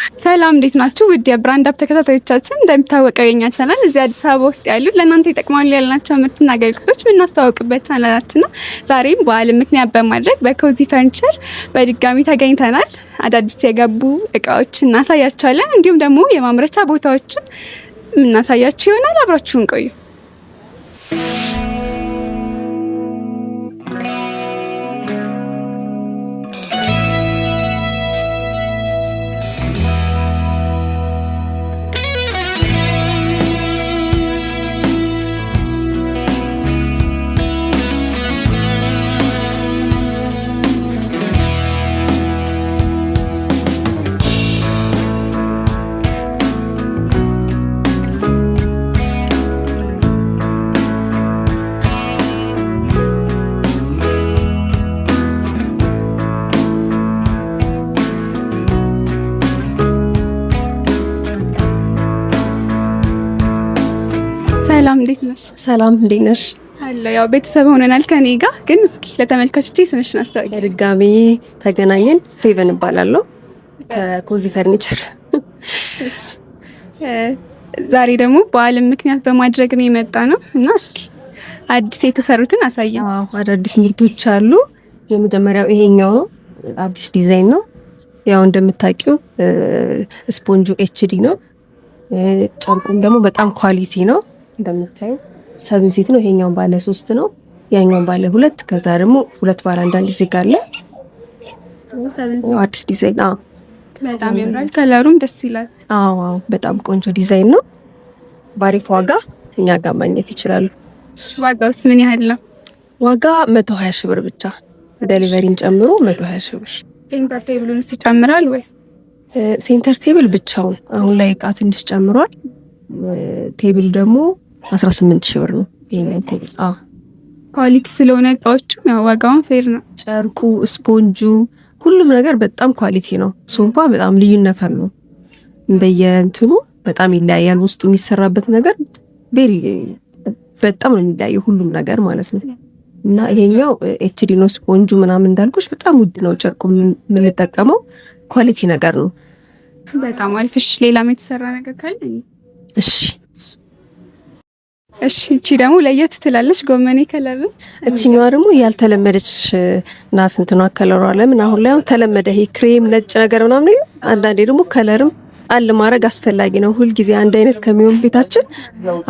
ሰላም እንዴት ናችሁ? ውድ የብራንድ አፕ ተከታታዮቻችን እንደሚታወቀው የኛ ቻናል እዚህ አዲስ አበባ ውስጥ ያሉ ለእናንተ ይጠቅማሉ ያልናቸው ምርትና አገልግሎቶች የምናስተዋውቅበት ቻናላችን ነው። ዛሬም በዓልን ምክንያት በማድረግ በኮዚ ፈርኒቸር በድጋሚ ተገኝተናል። አዳዲስ የገቡ እቃዎችን እናሳያችኋለን። እንዲሁም ደግሞ የማምረቻ ቦታዎችን እናሳያችሁ ይሆናል። አብራችሁን ቆዩ። ሰላም እንዴት ነሽ? ሰላም እንዴት ነሽ? አለ ያው ቤተሰብ ሆነናል ከኔ ጋር። ግን እስኪ ለተመልካቾቼ ስምሽን አስተዋውቂ። በድጋሚ ተገናኘን። ፌቨን እባላለሁ ከኮዚ ፈርኒቸር። ዛሬ ደግሞ በዓልን ምክንያት በማድረግ ነው የመጣ ነው እና እስኪ አዲስ የተሰሩትን አሳየን። አዎ አዳዲስ ምርቶች አሉ። የመጀመሪያው ይሄኛው ነው። አዲስ ዲዛይን ነው። ያው እንደምታውቂው ስፖንጁ ኤችዲ ነው። ጨርቁም ደግሞ በጣም ኳሊቲ ነው። እንደምታዩ 7 ሴት ነው። ይሄኛው ባለ 3 ነው፣ ያኛው ባለ 2፣ ከዛ ደግሞ 2 ባለ 1 ዲዛይን አለ። አዲስ ዲዛይን ነው። በጣም ያምራል። ከለሩም ደስ ይላል። አዎ በጣም ቆንጆ ዲዛይን ነው። ባሪፍ ዋጋ እኛ ጋር ማግኘት ይችላሉ። ዋጋውስ ምን ያህል ነው? ዋጋ 120 ሺህ ብር ብቻ፣ ዴሊቨሪን ጨምሮ 120 ሺህ ብር። ሴንተር ቴብሉን ይጨምራል ወይስ? ሴንተር ቴብል ብቻውን አሁን ላይ እቃ ትንሽ ጨምሯል። ቴብል ደግሞ 18 ሺህ ብር ነው። ይሄን ቴብል ኳሊቲ ስለሆነ እቃዎቹ ያው ዋጋውን ፌር ነው። ጨርቁ፣ ስፖንጁ፣ ሁሉም ነገር በጣም ኳሊቲ ነው። ሶፋ በጣም ልዩነት አለው። እንደየእንትኑ በጣም ይለያያል። ውስጡ የሚሰራበት ነገር በጣም ነው የሚለያየው ሁሉም ነገር ማለት ነው። እና ይሄኛው ኤችዲ ነው። ስፖንጁ ምናምን እንዳልኩሽ በጣም ውድ ነው። ጨርቁ የምንጠቀመው ኳሊቲ ነገር ነው። በጣም አሪፍ። እሺ ሌላም የተሰራ ነገር ካለ? እሺ እቺ ደግሞ ለየት ትላለች። ጎመኔ ከለር ነች። እቺኛዋ ደግሞ ያልተለመደች ናት። እንትኗ ከለሯ ለምን አሁን ላይ ተለመደ። ይሄ ክሬም ነጭ ነገር ምናምን። አንዳንዴ ደግሞ ከለርም አለ ማድረግ አስፈላጊ ነው። ሁል ጊዜ አንድ አይነት ከሚሆን ቤታችን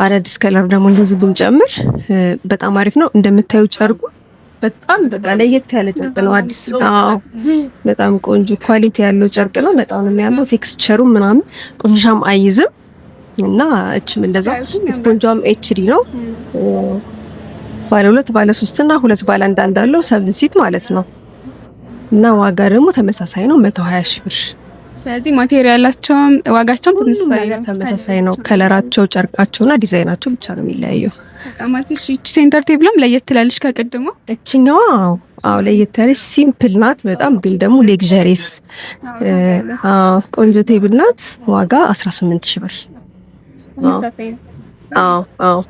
አዳዲስ ከለር ደግሞ እንደዚህ ብንጨምር በጣም አሪፍ ነው። እንደምታዩ ጨርቁ በጣም በቃ ለየት ያለ ጨርቅ ነው። አዲስ በጣም ቆንጆ ኳሊቲ ያለው ጨርቅ ነው። በጣም ነው የሚያምረው። ቴክስቸሩ ምናምን ቆሻሻም አይይዝም። እና እችም እንደዛ ስፖንጇም ኤችዲ ነው። ባለ 2 ባለ 3 እና 2 ባለ 1 አለው 7 ሲት ማለት ነው። እና ዋጋ ደግሞ ተመሳሳይ ነው 120 ሺህ ብር። ስለዚህ ማቴሪያላቸውም ዋጋቸውም ተመሳሳይ ነው። ከለራቸው፣ ጨርቃቸውና ዲዛይናቸው ብቻ ነው የሚለያየው። እቺ ሴንተር ቴብልም ለየት ትላለች ከቀድሞ። እቺኛዋ አዎ ለየት ያለች ሲምፕል ናት በጣም ግን ደግሞ ሌክዠሪስ ቆንጆ ቴብል ናት። ዋጋ 18 ሺህ ብር።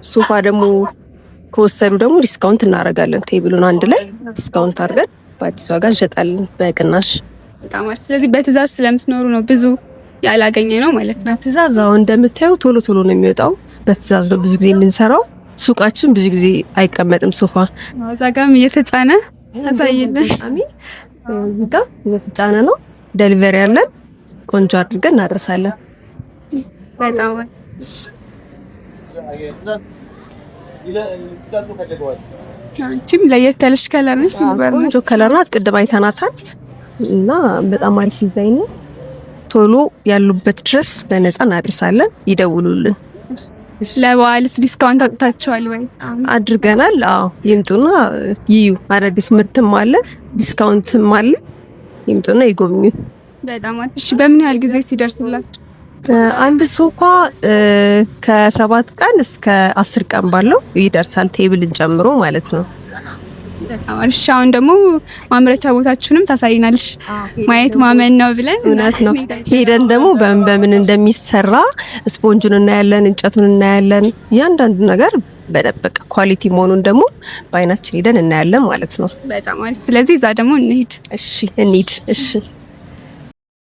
ሶፋ ደግሞ ከወሰዱ ደግሞ ዲስካውንት እናደርጋለን። ቴብሉን አንድ ላይ ዲስካውንት አድርገን በአዲስ ዋጋ እንሸጣለን በቅናሽ። በጣም ስለዚህ በትዕዛዝ ስለምትኖሩ ነው ብዙ ያላገኘ ነው ማለት ነው። በትዕዛዝ እንደምታዩ ቶሎ ቶሎ ነው የሚወጣው። በትዕዛዝ ነው ብዙ ጊዜ የምንሰራው። ሱቃችን ብዙ ጊዜ አይቀመጥም ሶፋ። እዛ ጋርም እየተጫነ ታሳየነ። እየተጫነ ነው። ዴሊቨሪ ያለን ቆንጆ አድርገን እናደርሳለን። በጣም እቺም ለየት ያለች ከለር ነች። ቆንጆ ከለር ናት። ቅድም አይተናታል እና በጣም አሪፍ ዲዛይን ነው። ቶሎ ያሉበት ድረስ በነፃ እናደርሳለን። ይደውሉልን። ለበዓልስ ዲስካውንት አውጥታችኋል ወይ? አድርገናል። ይምጡና ይዩ። አዳዲስ ምርትም አለ፣ ዲስካውንትም አለ። ይምጡና ይጎብኙ። በጣም አሪፍ። እሺ በምን ያህል ጊዜ ሲደርስላችሁ? አንድ ሶፋ ከ7 ቀን እስከ 10 ቀን ባለው ይደርሳል። ቴብልን ጨምሮ ማለት ነው። በጣም አሪፍ። አሁን ደግሞ ማምረቻ ቦታችሁንም ታሳይናለሽ። ማየት ማመን ነው ብለን እውነት ነው። ሄደን ደግሞ በምን እንደሚሰራ ስፖንጁን እናያለን፣ እንጨቱን እናያለን። እያንዳንዱ ነገር በደበቀ ኳሊቲ መሆኑን ደግሞ በአይናችን ሄደን እናያለን ማለት ነው። በጣም አሪፍ። ስለዚህ እዛ ደግሞ እንሂድ። እሺ እንሂድ። እሺ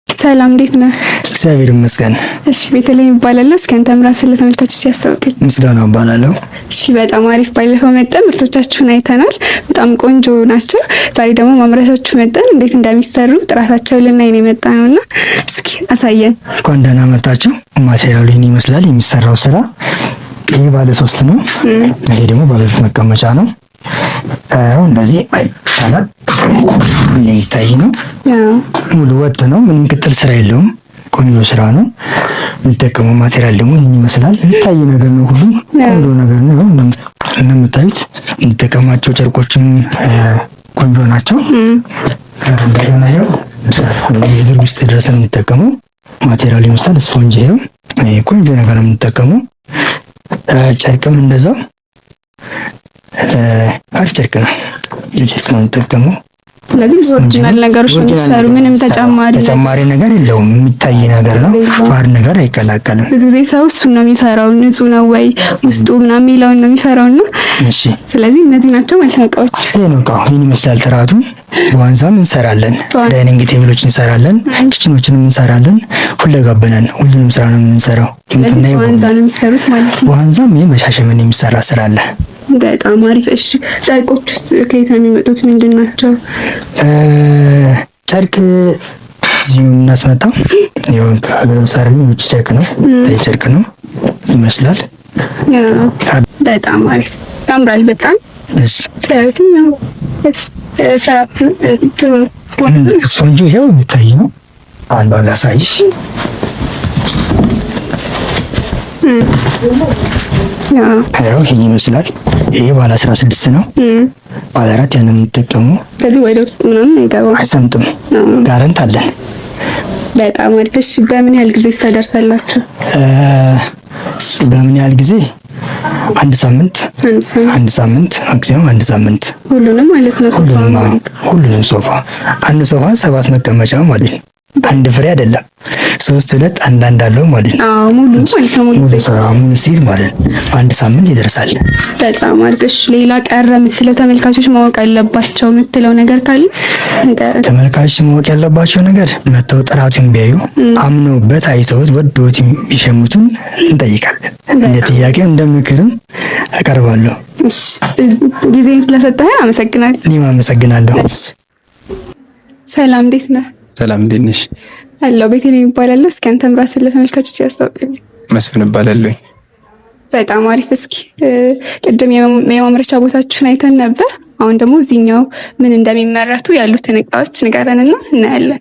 ሰላም፣ እንዴት ነህ? እግዚአብሔር ይመስገን። እሺ ቤተልሔም እባላለሁ። እስኪ አንተም ራስህን ለተመልካቾች ያስተዋውቅልኝ። ምስጋናው እባላለሁ። እሺ በጣም አሪፍ። ባለፈው መጠን ምርቶቻችሁን አይተናል፣ በጣም ቆንጆ ናቸው። ዛሬ ደግሞ ማምረቻችሁ መጠን እንዴት እንደሚሰሩ ጥራታቸው ልናይ ነው የመጣ ነውና እስኪ አሳየን። እንኳን ደህና መጣችሁ። ማቴሪያሉ ይህን ይመስላል። የሚሰራው ስራ ይሄ ባለ 3 ነው። ይሄ ደግሞ ባለ 2 መቀመጫ ነው። እንደዚህ አይቻላል። የሚታይ ነው። ሙሉ ወጥ ነው። ምንም ቅጥል ስራ የለውም። ቆንጆ ስራ ነው። የሚጠቀመው ማቴሪያል ደግሞ ይህን ይመስላል። የሚታይ ነገር ነው። ሁሉም ቆንጆ ነገር ነው። እንደምታዩት የሚጠቀማቸው ጨርቆችም ቆንጆ ናቸው። እንደገና ይኸው የእግር ውስጥ ድረስ ነው የሚጠቀመው ማቴሪያል ይመስላል። ስፖንጅ ይኸው ቆንጆ ነገር ነው የሚጠቀመው። ጨርቅም እንደዛው አሪፍ ጨርቅ ነው። የጨርቅ ነው የሚጠቀመው። ስለዚህ ኦሪጂናል ነገሮች ነው የሚሰሩ። ምንም ተጨማሪ ነገር የለውም። የሚታይ ነገር ነው። ባር ነገር አይቀላቀልም። ብዙ ጊዜ ሰው እሱን ነው የሚፈራው። ንጹህ ነው ወይ ውስጡ ምናምን የሚለውን ነው የሚፈራውና እሺ። ስለዚህ እነዚህ ናቸው ማለት ነው እቃዎች። ይሄ ነው እቃው። ይሄን ይመስላል ጥራቱ። ዋንዛም እንሰራለን፣ ዳይኒንግ ቴብሎች እንሰራለን፣ ኪችኖችንም እንሰራለን። ሁለገብ ነን። ሁሉንም ስራ ነው የምንሰራው። ዋንዛ ነው የሚሰሩት ማለት ነው። ዋንዛም ይሄ በሻሸመኔ የሚሰራ ስራ አለ። በጣም አሪፍ። እሺ ጨርቆች ውስጥ ከየት ነው የሚመጡት? ምንድን ናቸው? ጨርቅ እዚሁ እናስመጣው። ይሄው ከሀገር ሰራኝ ውጭ ጨርቅ ነው። ጨርቅ ነው ይመስላል። በጣም አሪፍ ያምራል። በጣም እሺ። ስፖንጁ ይሄው የሚታይ ነው። አንዷ ላሳይሽ። ያው ይሄን ይመስላል። ይሄ ባለ 16 ነው። ባለ 4 ያንን የምንጠቀመው። ስለዚህ ወደ ውስጥ ምናምን አይገባም፣ አይሰምጥም። ጋረንት አለን። በጣም አሪፍ። እሺ በምን ያህል ጊዜ ታደርሳላችሁ? በምን ያህል ጊዜ? አንድ ሳምንት ማክሲመም አንድ ሳምንት። ሁሉንም ማለት ነው? ሁሉንም ሶፋ። አንድ ሶፋ 7 መቀመጫ ማለት ነው። አንድ ፍሬ አይደለም፣ 3 2 አንዳንድ አለው ማለት ነው። ሙሉ ማለት ነው። ሙሉ ሲል ማለት ነው። አንድ ሳምንት ይደርሳል። በጣም አድርገሽ ሌላ ቀረ የምትለው ተመልካቾች ማወቅ ያለባቸው የምትለው ነገር ካለ? ተመልካቾች ማወቅ ያለባቸው ነገር መተው ጥራቱን ቢያዩ አምነውበት አይተውት ወዶት ይሸምቱን እንጠይቃለን። እንደ ጥያቄ እንደ ምክርም አቀርባለሁ። እሺ ጊዜን ስለሰጠህ አመሰግናለሁ። እኔም አመሰግናለሁ። ሰላም፣ እንዴት ነህ? ሰላም፣ እንዴት ነሽ? አለሁ። ቤተልሔም እባላለሁ። እስኪ አንተም ራስህን ለተመልካቾች ያስተዋውቅልኝ። መስፍን እባላለሁ። በጣም አሪፍ። እስኪ ቅድም የማምረቻ ቦታችሁን አይተን ነበር። አሁን ደግሞ እዚህኛው ምን እንደሚመረቱ ያሉትን እቃዎች ንገረንና እናያለን።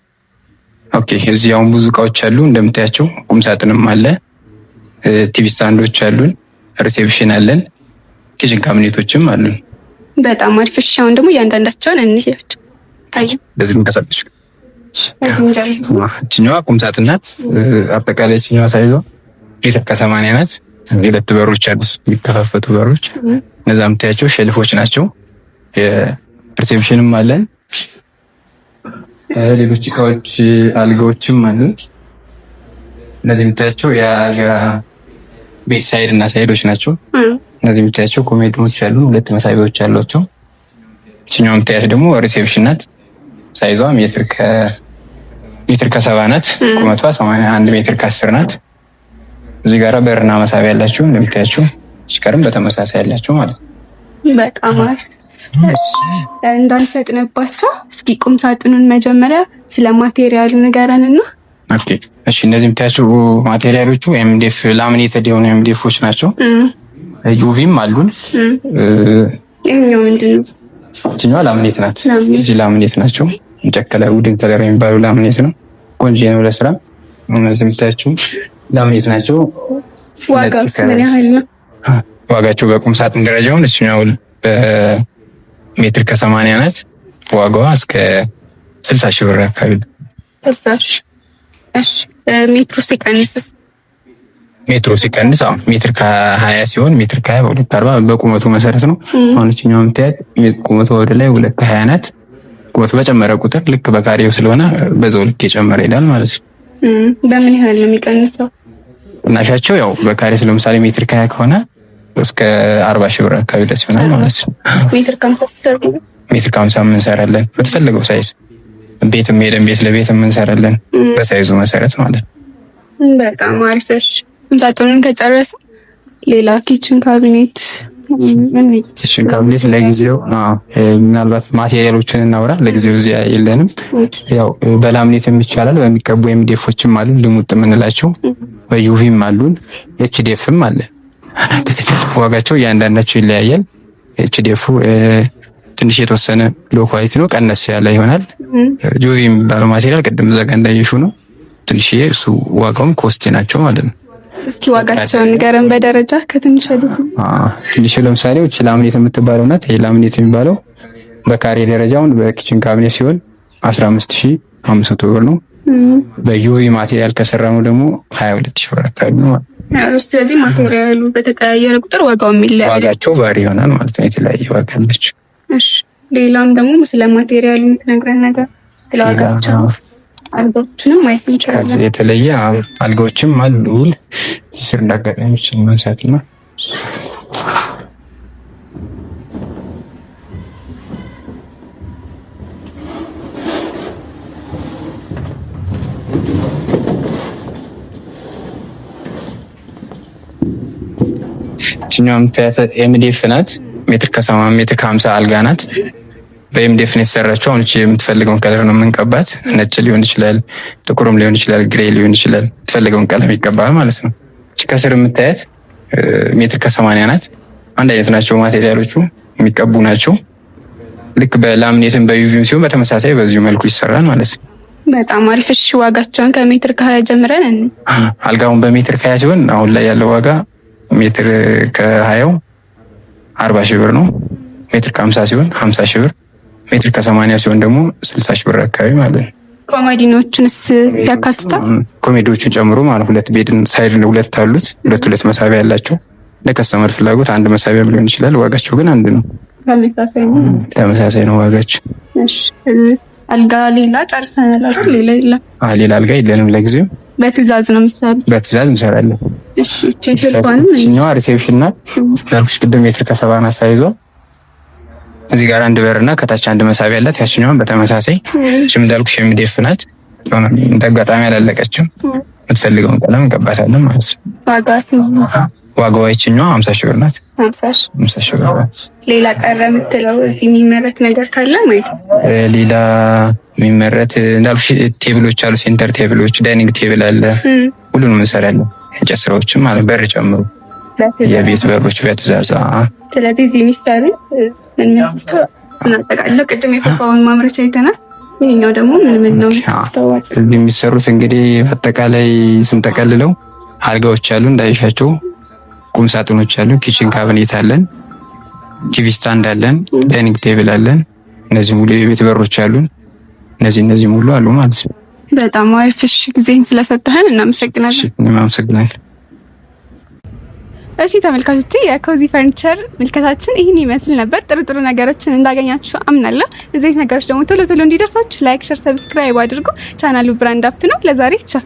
ኦኬ። እዚህ አሁን ብዙ እቃዎች አሉ እንደምታያቸው። ቁምሳጥንም አለ፣ ቲቪ ስታንዶች አሉን፣ ሪሴፕሽን አለን፣ ኪችን ካቢኔቶችም አሉን። በጣም አሪፍ። እሺ አሁን ደግሞ እያንዳንዳቸውን እንይያቸው። ታየ ለዚህ እንቀሳቀስ። እችኛዋ ቁምሳጥን ናት። አጠቃላይ እችኛዋ ሳይዟ ሜትር ከ80 ናት። 2 በሮች አሉት፣ የሚከፋፈቱ በሮች። እነዛ የምታያቸው ሼልፎች ናቸው። የሪሴፕሽንም አለን። ሌሎች እቃዎች አልጋዎችም አሉን። እነዚህ የምታያቸው የአልጋ ቤት ሳይድ እና ሳይዶች ናቸው። እነዚህ የምታያቸው ኮሜዲኖች አሉ፣ 2 መሳቢያዎች አሏቸው። እችኛዋ የምታያት ደግሞ ሪሴፕሽን ናት። ሳይዟ ሜትር ከ70 ናት። ቁመቷ 81 ሜትር ከ10 ናት። እዚህ ጋራ በርና መሳቢያ ያላችሁ እንደምታያችሁ፣ ሽከርም በተመሳሳይ ያላችሁ ማለት ነው። በጣም አሪፍ። እንዳንፈጥንባቸው እስኪ ቁም ሳጥኑን መጀመሪያ ስለ ማቴሪያሉ ንገረንና። ኦኬ እሺ። እነዚህ የምታያችሁ ማቴሪያሎቹ ኤምዲኤፍ ላሚኔትድ የሆኑ ኤምዲኤፎች ናቸው። ዩቪም አሉን። ይሄኛው ምንድነው? እችኛዋ ላሚኔት ናት። እዚህ ላሚኔት ናቸው። እንጨከለ ውድን ከለር የሚባሉ ላሚኔት ነው። ቆንጆ ነው ለስራ። እነዚህ የምታያችሁ ላሚኔት ናቸው። ዋጋውስ ምን ያህል ነው? ዋጋቸው በቁም ሳጥን ደረጃውን እችኛው በሜትር ከ80 ናት። ዋጋዋ እስከ 60 ሺህ ብር አካባቢ ነው። እሺ ሜትሩ ሲቀንስስ? ሜትሩ ሲቀንስ ሜትር ከ20 ሲሆን ሜትር ከ20 በ240 በቁመቱ መሰረት ነው። አሁን እችኛው የምታያት ቁመቱ ወደ ላይ 220 ናት። ቁመቱ በጨመረ ቁጥር ልክ በካሬው ስለሆነ በዛው ልክ የጨመረ ይላል ማለት ነው። በምን ያህል ነው የሚቀንሰው? እናሻቸው ያው በካሬ ለምሳሌ ሜትር ከ20 ከሆነ እስከ 40 ሺህ ብር አካባቢ ድረስ ይሆናል ማለት ነው። ሜትር ከ50 እንሰራለን በተፈለገው ሳይዝ። ቤትም ሄደን ቤት ለቤት እንሰራለን በሳይዙ መሰረት ማለት ነው። በጣም አሪፍ። እሺ ቁምሳጥኑን ከጨረስን ሌላ ኪችን ካቢኔት ኪችን ካቢኔት ለጊዜው ምናልባት ማቴሪያሎችን እናውራ። ለጊዜው እዚህ የለንም። ያው በላምኔትም ይቻላል፣ በሚቀቡ ኤምዲኤፎችም አሉ፣ ልሙጥ የምንላቸው በዩቪም አሉን፣ ኤችዲኤፍም አለ። ዋጋቸው እያንዳንዳቸው ይለያያል። ኤችዲኤፉ ትንሽ የተወሰነ ሎ ኳሊቲ ነው፣ ቀነስ ያለ ይሆናል። ዩቪ የሚባለው ማቴሪያል ቅድም እዛ ጋር እንዳየሽው ነው፣ ትንሽ እሱ ዋጋውም ኮስቲ ናቸው ማለት ነው። እስኪ ዋጋቸውን ንገረን በደረጃ ከትንሽ ወደ ትንሽ። ለምሳሌ እቺ ላምኔት የምትባለው ናት። ይሄ ላምኔት የሚባለው በካሬ ደረጃውን በኪችን ካቢኔት ሲሆን 15500 ብር ነው። በዩቪ ማቴሪያል ከሰራነው ደግሞ 22000 ብር አካባቢ ነው። ስለዚህ ማቴሪያሉ በተቀያየረ ቁጥር ዋጋው የሚለያይ ዋጋቸው ባሪ ይሆናል ማለት ነው። የተለያየ ዋጋ አለች። እሺ ሌላም ደግሞ ስለ ማቴሪያሉ የምትነግረን ነገር ስለ ዋጋቸው አልጋዎችንም ማየት እንችላለን። የተለየ አልጋዎችም አሉ። ስር እንዳጋጣሚዎች ማንሳትና እኛም ኤምዲኤፍ ናት። ሜትር ከ70 ሜትር ከ50 አልጋ ናት። በኤምዲኤፍ ነው የተሰራችው። አሁን እቺ የምትፈልገውን ከለር ነው የምንቀባት። ነጭ ሊሆን ይችላል፣ ጥቁርም ሊሆን ይችላል፣ ግሬ ሊሆን ይችላል። የምትፈልገውን ቀለም ይቀባል ማለት ነው። እቺ ከስር የምታያት ሜትር ከ80 ናት። አንድ አይነት ናቸው ማቴሪያሎቹ፣ የሚቀቡ ናቸው። ልክ በላምኔትም በዩቪም ሲሆን በተመሳሳይ በዚሁ መልኩ ይሰራል ማለት ነው። በጣም አሪፍ። እሺ ዋጋቸውን ከሜትር ከ20 ጀምረን አልጋውን በሜትር ከ20 ሲሆን አሁን ላይ ያለው ዋጋ ሜትር ከ20 40 ሺህ ብር ነው። ሜትር ከ50 ሲሆን 50 ሺህ ብር፣ ሜትር ከ80 ሲሆን ደግሞ 60 ሺህ ብር አካባቢ ማለት ነው። ኮሜዲኖቹንስ ያካትታል? ኮሜዲዎቹን ጨምሮ ማለት ሁለት ቤድን ሳይድ ሁለት አሉት። ሁለት መሳቢያ ያላቸው ለከስተመር ፍላጎት አንድ መሳቢያ ሊሆን ይችላል። ዋጋቸው ግን አንድ ነው። ተመሳሳይ ነው ዋጋቸው። እሺ አልጋ ሌላ ጨርሰናል አይደል? ሌላ አልጋ የለንም ለጊዜው። በትዕዛዝ ነው የምትሰሩት? በትዕዛዝ እንሰራለን። እሺ ቴሌፎንም እኛው ሪሴፕሽን ናት። ዳልኩሽ ቅድም ሜትር ከ70 ናት ሳይዟ። እዚህ ጋር አንድ በርና ከታች አንድ መሳቢያ አላት። ያችኛውን በተመሳሳይ እቺም እንዳልኩሽ ኤምዲኤፍ ናት። እንደ አጋጣሚ አላለቀችም። የምትፈልገውን ቀለም እንቀባታለን ማለት ነው። ዋጋዋ ይችኛዋ 50 ሺህ ብር ናት። 50 ሺህ ብር ናት። ሌላ ቀረ የምትለው እዚህ የሚመረት ነገር ካለ ማለት ነው? ሌላ የሚመረት እንዳልኩሽ ቴብሎች አሉ። ሴንተር ቴብሎች፣ ዳይኒንግ ቴብል አለ። ሁሉንም እንሰራለን። እንጨት ስራዎችም ማለት በር ጨምሮ የቤት በሮች በትዕዛዝ። ስለዚህ እዚህ የሚሰሩ ምን እናጠቃለን። ቅድም የሶፋውን ማምረቻ አይተናል። ይሄኛው ደግሞ ምን ነው እዚህ የሚሰሩት? እንግዲህ አጠቃላይ ስንጠቀልለው አልጋዎች አሉ እንዳይሻቸው፣ ቁም ሳጥኖች አሉ፣ ኪችን ካቢኔት አለን፣ ቲቪ ስታንድ አለን፣ ዳይኒንግ ቴብል አለን። እነዚህ ሙሉ የቤት በሮች አሉን። እነዚህ ሙሉ አሉ ማለት ነው። በጣም አሪፍ። እሺ ጊዜን ስለሰጠህን እናመሰግናለን። እኔም አመሰግናለሁ። እሺ ተመልካቾቼ የኮዚ ፈርኒቸር ምልከታችን ይህን ይመስል ነበር። ጥሩ ነገሮችን እንዳገኛችሁ አምናለሁ። እዚህ ነገሮች ደግሞ ቶሎ እንዲደርሳችሁ ላይክ፣ ሼር፣ ሰብስክራይብ አድርጉ። ቻናሉ ብራንድ አፕ ነው። ለዛሬ ቻው።